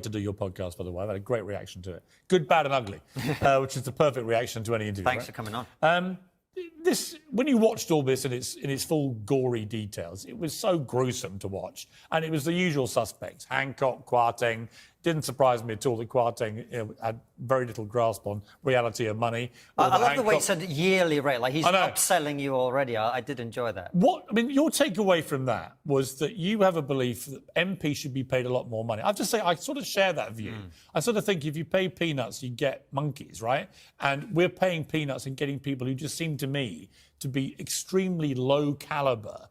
to do your podcast, by the way. I've had a great reaction to it. Good, bad and ugly, which is the perfect reaction to any interview. Thanks for coming on. When you watched all this in its full gory details, it was so gruesome to watch. And it was the usual suspects, Hancock, Kwarteng. Didn't surprise me at all that Kwarteng had very little grasp on reality of money. I love the way he said yearly rate, like he's upselling you already. I did enjoy that. Your takeaway from that was that you have a belief that MP should be paid a lot more money. I have to say, I sort of share that view. I sort of think if you pay peanuts, you get monkeys, right? And we're paying peanuts and getting people who just seem to me to be extremely low caliber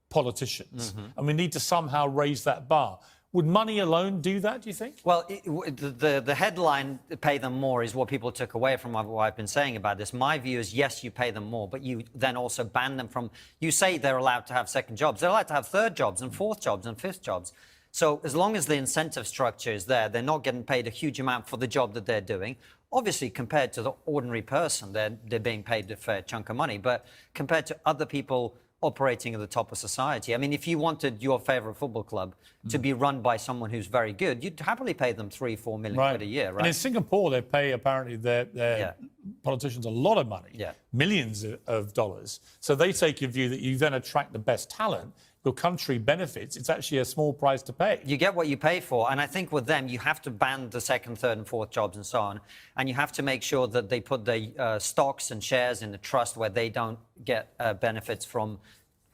politicians. And we need to somehow raise that bar. Would money alone do that, do you think? Well, the headline, pay them more, is what people took away from what I've been saying about this. My view is, yes, you pay them more, but you then also ban them from... You say they're allowed to have second jobs. They're allowed to have third jobs and fourth jobs and fifth jobs. So as long as the incentive structure is there, they're not getting paid a huge amount for the job that they're doing. Obviously, compared to the ordinary person, they're being paid a fair chunk of money. But compared to other people operating at the top of society. I mean, if you wanted your favourite football club to be run by someone who's very good, you'd happily pay them 3-4 million quid a year, right? And in Singapore, they pay apparently their politicians a lot of money, millions of dollars. So they take a view that you then attract the best talent. Your country benefits. It's actually a small price to pay. You get what you pay for. And I think with them, you have to ban the second, third and fourth jobs and so on. And you have to make sure that they put the stocks and shares in the trust where they don't get benefits from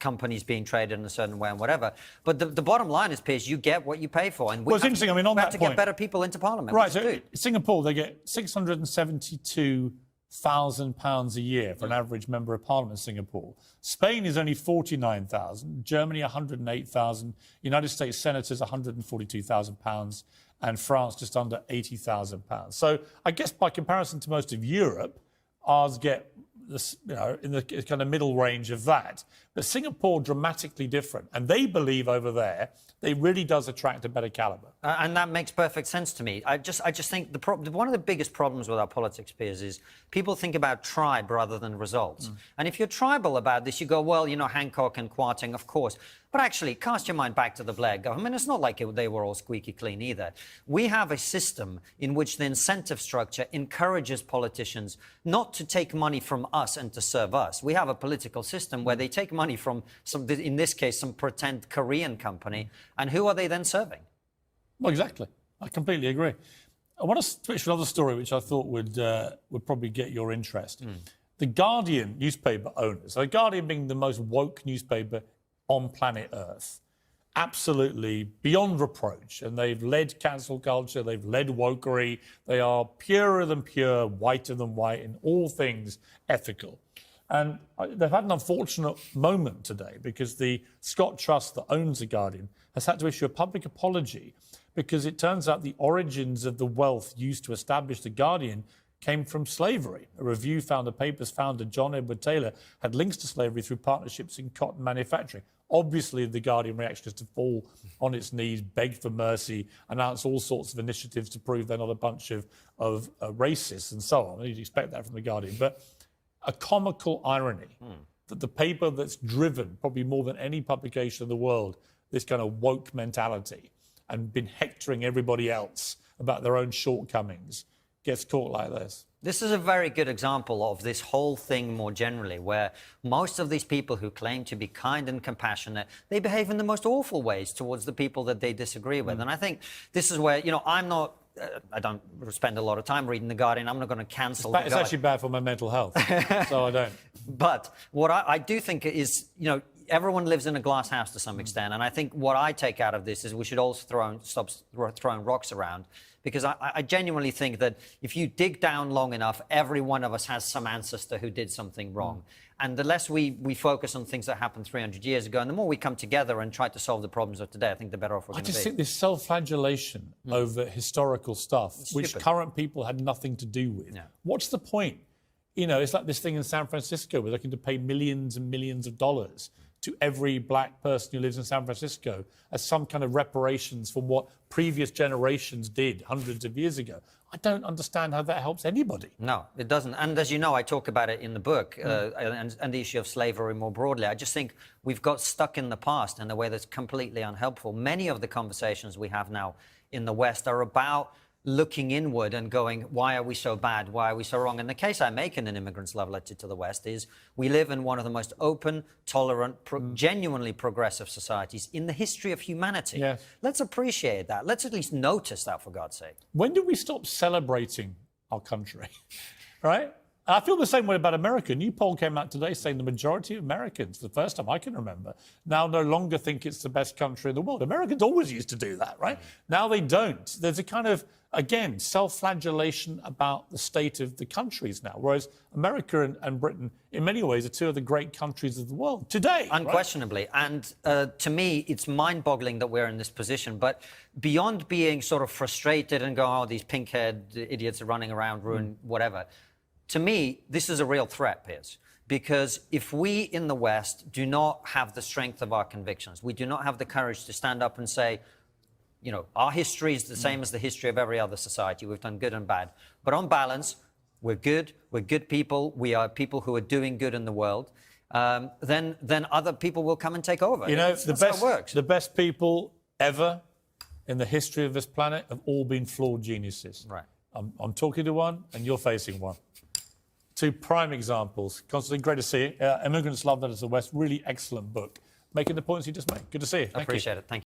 companies being traded in a certain way and whatever. But the bottom line is, Piers, you get what you pay for. And well, it's interesting. I mean, on that point, we have to get better people into Parliament. Right. So Singapore, they get £672,000 a year for an average member of Parliament in Singapore. Spain is only 49,000, Germany 108,000, United States senators 142,000 pounds, and France just under 80,000 pounds. So I guess by comparison to most of Europe, ours get this, in the kind of middle range of that. But Singapore dramatically different, and they believe over there it really does attract a better calibre. And that makes perfect sense to me. I just think one of the biggest problems with our politics, Piers, is people think about tribe rather than results. And if you're tribal about this, you go, well, Hancock and Kwarteng, of course. But actually, cast your mind back to the Blair government. It's not like they were all squeaky clean either. We have a system in which the incentive structure encourages politicians not to take money from us and to serve us. We have a political system where they take money from, in this case, some pretend Korean company. And who are they then serving? Well, exactly. I completely agree. I want to switch to another story which I thought would probably get your interest. The Guardian newspaper owners, so The Guardian being the most woke newspaper on planet Earth, absolutely beyond reproach. And they've led cancel culture, they've led wokery. They are purer than pure, whiter than white, in all things ethical. And they've had an unfortunate moment today because the Scott Trust that owns The Guardian has had to issue a public apology because it turns out the origins of the wealth used to establish The Guardian came from slavery. A review found the paper's founder, John Edward Taylor, had links to slavery through partnerships in cotton manufacturing. Obviously, The Guardian reaction is to fall on its knees, beg for mercy, announce all sorts of initiatives to prove they're not a bunch of racists and so on. You'd expect that from The Guardian. But a comical irony that the paper that's driven, probably more than any publication in the world, this kind of woke mentality and been hectoring everybody else about their own shortcomings, gets caught like this. This is a very good example of this whole thing more generally, where most of these people who claim to be kind and compassionate, they behave in the most awful ways towards the people that they disagree with. And I think this is where, I'm not... I don't spend a lot of time reading The Guardian. I'm not going to cancel The Guardian. It's actually bad for my mental health, so I don't. But what I do think is, everyone lives in a glass house to some extent. And I think what I take out of this is we should all stop throwing rocks around. Because I genuinely think that if you dig down long enough, every one of us has some ancestor who did something wrong. And the less we focus on things that happened 300 years ago, and the more we come together and try to solve the problems of today, I think the better off we're going to be. I just think this self-flagellation over historical stuff, which current people had nothing to do with. What's the point? It's like this thing in San Francisco where they're looking to pay millions and millions of dollars to every black person who lives in San Francisco as some kind of reparations for what previous generations did hundreds of years ago. I don't understand how that helps anybody. No, it doesn't. And as you know, I talk about it in the book and the issue of slavery more broadly. I just think we've got stuck in the past in a way that's completely unhelpful. Many of the conversations we have now in the West are about looking inward and going, why are we so bad? Why are we so wrong? And the case I make in An Immigrant's Love Letter to the West is we live in one of the most open, tolerant, genuinely progressive societies in the history of humanity. Yes. Let's appreciate that. Let's at least notice that, for God's sake. When did we stop celebrating our country? Right? And I feel the same way about America. A new poll came out today saying the majority of Americans, for the first time I can remember, now no longer think it's the best country in the world. Americans always used to do that, right? Now they don't. There's a kind of, again, self-flagellation about the state of the countries now, whereas America and Britain, in many ways, are two of the great countries of the world today. Unquestionably. Right? And to me, it's mind-boggling that we're in this position. But beyond being sort of frustrated and going, oh, these pink-haired idiots are running around, ruin whatever, to me, this is a real threat, Piers, because if we in the West do not have the strength of our convictions, we do not have the courage to stand up and say, you know, our history is the same as the history of every other society. We've done good and bad. But on balance, we're good people, we are people who are doing good in the world, then other people will come and take over. You know, that's how it works. The best people ever in the history of this planet have all been flawed geniuses. Right. I'm talking to one and you're facing one. Two prime examples. Konstantin, great to see you. Immigrants Love Letter to the West, really excellent book. Making the points you just made. Good to see you. Thank you. Appreciate it. Thank you.